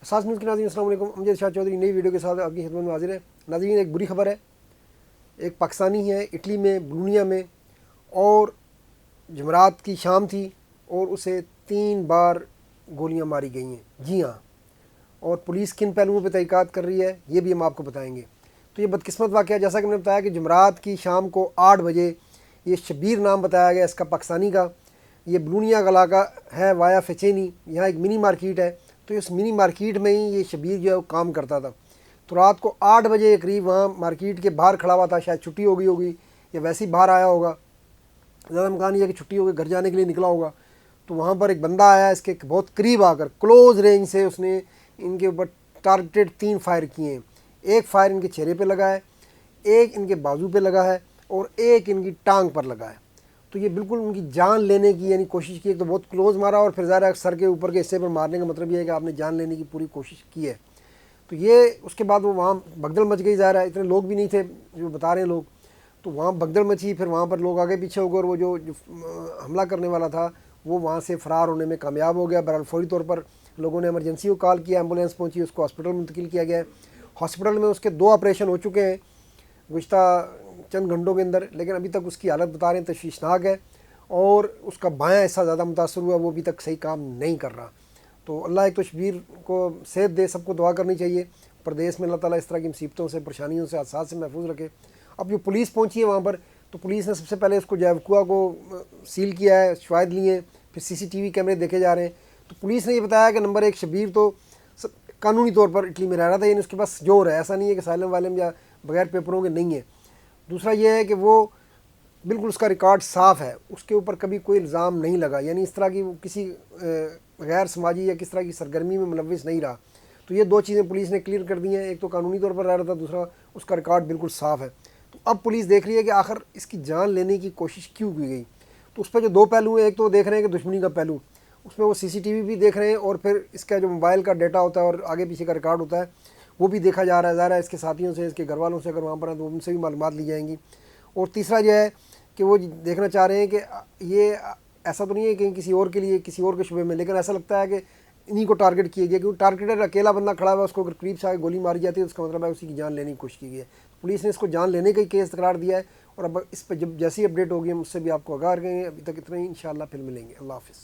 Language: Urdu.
اساس نیوز کے ناظرین السلام علیکم، امجد شاہ چودھری نئی ویڈیو کے ساتھ آپ کی خدمت میں حاضر ہے۔ ناظرین، ایک بری خبر ہے، ایک پاکستانی ہے اٹلی میں بولونیا میں، اور جمعرات کی شام تھی اور اسے 3 بار گولیاں ماری گئی ہیں، جی ہاں، اور پولیس کن پہلوؤں پہ تحقیقات کر رہی ہے یہ بھی ہم آپ کو بتائیں گے۔ تو یہ بدقسمت واقعہ جیسا کہ میں نے بتایا کہ جمعرات کی شام کو 8 بجے یہ شبیر نام بتایا گیا اس کا، پاکستانی کا، یہ بلونیا کا علاقہ ہے وایا فچینی، یہاں ایک منی مارکیٹ ہے، تو اس منی مارکیٹ میں ہی یہ شبیر جو ہے وہ کام کرتا تھا۔ تو رات کو 8 بجے قریب وہاں مارکیٹ کے باہر کھڑا ہوا تھا، شاید چھٹی ہو گئی ہوگی یا ویسے ہی باہر آیا ہوگا، زیادہ امکان یہ ہے کہ چھٹی ہو گئی گھر جانے کے لیے نکلا ہوگا۔ تو وہاں پر ایک بندہ آیا، اس کے بہت قریب آ کر کلوز رینج سے اس نے ان کے اوپر ٹارگیٹڈ 3 فائر کیے ہیں۔ ایک فائر ان کے چہرے پہ لگا ہے، ایک ان کے بازو پہ لگا ہے، اور ایک ان کی ٹانگ پر لگا ہے۔ تو یہ بالکل ان کی جان لینے کی یعنی کوشش کی، ایک تو بہت کلوز مارا، اور پھر ظاہر ہے سر کے اوپر کے حصے پر مارنے کا مطلب یہ ہے کہ آپ نے جان لینے کی پوری کوشش کی ہے۔ تو یہ اس کے بعد وہ وہاں بھگدڑ مچ گئی، ظاہر ہے اتنے لوگ بھی نہیں تھے جو بتا رہے ہیں لوگ، تو وہاں بھگدڑ مچی، پھر وہاں پر لوگ آگے پیچھے ہو گئے، اور وہ جو حملہ کرنے والا تھا وہ وہاں سے فرار ہونے میں کامیاب ہو گیا۔ بہرحال فوری طور پر لوگوں نے ایمرجنسی کو کال کیا، ایمبولینس پہنچی، اس کو ہاسپٹل منتقل کیا گیا ہے۔ ہاسپٹل میں اس کے 2 آپریشن ہو چکے ہیں گزشتہ چند گھنٹوں کے اندر، لیکن ابھی تک اس کی حالت بتا رہے ہیں تشویشناک ہے، اور اس کا بایاں حصہ زیادہ متاثر ہوا، وہ ابھی تک صحیح کام نہیں کر رہا۔ تو اللہ ایک تو شبیر کو صحت دے، سب کو دعا کرنی چاہیے پردیس میں، اللہ تعالیٰ اس طرح کی مصیبتوں سے، پریشانیوں سے، حادثات سے محفوظ رکھے۔ اب جو پولیس پہنچی ہے وہاں پر، تو پولیس نے سب سے پہلے اس کو جیوکوا کو سیل کیا ہے، شواہد لیے ہیں، پھر سی سی ٹی وی کیمرے دیکھے جا رہے ہیں۔ تو پولیس نے یہ بتایا کہ نمبر 1 شبیر تو قانونی طور پر اٹلی میں رہ رہا تھا، یعنی اس کے پاس جور ہے، ایسا نہیں ہے کہ سالم والم یا بغیر پیپروں کے نہیں ہے۔ دوسرا یہ ہے کہ وہ بالکل اس کا ریکارڈ صاف ہے، اس کے اوپر کبھی کوئی الزام نہیں لگا، یعنی اس طرح کی وہ کسی غیر سماجی یا کس طرح کی سرگرمی میں ملوث نہیں رہا۔ تو یہ 2 چیزیں پولیس نے کلیئر کر دی ہیں، ایک تو قانونی طور پر رہ رہا تھا، دوسرا اس کا ریکارڈ بالکل صاف ہے۔ تو اب پولیس دیکھ رہی ہے کہ آخر اس کی جان لینے کی کوشش کیوں کی گئی۔ تو اس پہ جو 2 پہلو ہیں، ایک تو وہ دیکھ رہے ہیں کہ دشمنی کا پہلو، اس میں وہ سی سی ٹی وی بھی دیکھ رہے ہیں، اور پھر اس کا جو موبائل کا ڈیٹا ہوتا ہے اور آگے پیچھے کا ریکارڈ ہوتا ہے وہ بھی دیکھا جا رہا ہے، ظاہر ہے اس کے ساتھیوں سے، اس کے گھر والوں سے اگر وہاں پر ہیں تو ان سے بھی معلومات لی جائیں گی۔ اور تیسرا یہ ہے کہ وہ دیکھنا چاہ رہے ہیں کہ یہ ایسا تو نہیں ہے کہ کسی اور کے لیے کسی اور کے شبے میں، لیکن ایسا لگتا ہے کہ انہی کو ٹارگٹ کیا گیا، کیونکہ ٹارگیٹر اکیلا بندہ کھڑا ہوا ہے، اس کو اگر قریب سے آگے گولی ماری جاتی ہے تو اس کا مطلب ہے اسی کی جان لینے کی کوشش کی گئی ہے۔ پولیس نے اس کو جان لینے کا ہی کیس قرار دیا ہے، اور اب اس پہ جب جیسی اپڈیٹ ہوگی ہم اس سے بھی آپ کو آگاہ کریں گے۔ ابھی تک اتنا ہی، انشاءاللہ پھر ملیں گے، اللہ حافظ۔